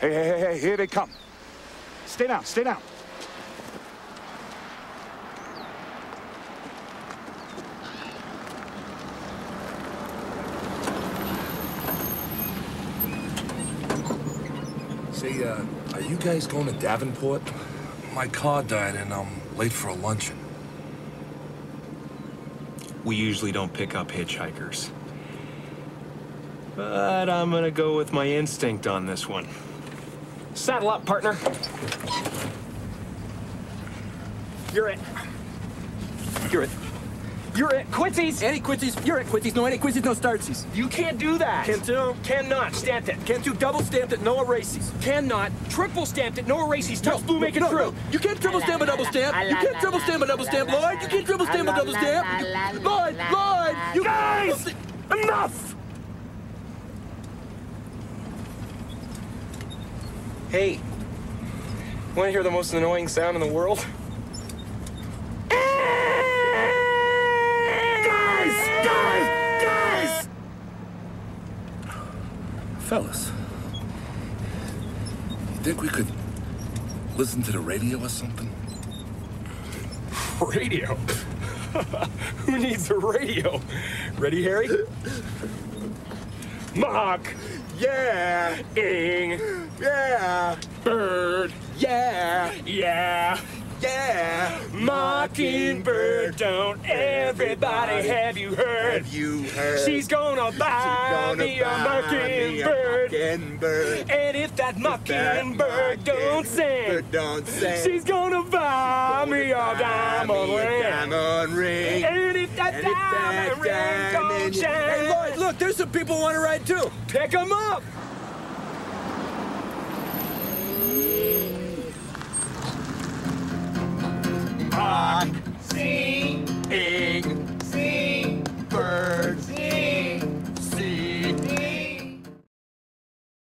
Hey, here they come. Stay down, stay down. Say, are you guys going to Davenport? My car died and I'm late for a luncheon. We usually don't pick up hitchhikers. But I'm gonna go with my instinct on this one. Saddle up, partner. You're it. You're it. You're it. Quincy's! Anti-Quincy's. You're at Quincy's. No anti-Quincy's, no startsies. You can't do that. Can't do. Cannot. Stamped it. Can't do double stamped it, no erases. Cannot. Triple stamped it. No erases. Tough blue, make it true. You can't triple stamp a double stamp. You can't triple stamp a double stamp, Lloyd. You can't triple stamp a double stamp. Lloyd, you Guys! Enough! Hey, want to hear the most annoying sound in the world? Guys! Fellas, you think we could listen to the radio or something? Radio? Who needs a radio? Ready, Harry? Mock. Yeah. Ing. Yeah. Bird. Yeah. Yeah. Yeah. Mockingbird, don't everybody have you heard? Have you heard? She's gonna buy me a mockingbird. And if that mockingbird don't sing, she's gonna buy me a diamond ring. And if that diamond ring don't shine. Hey, Lloyd, look, there's some people want to ride too. Pick 'em up!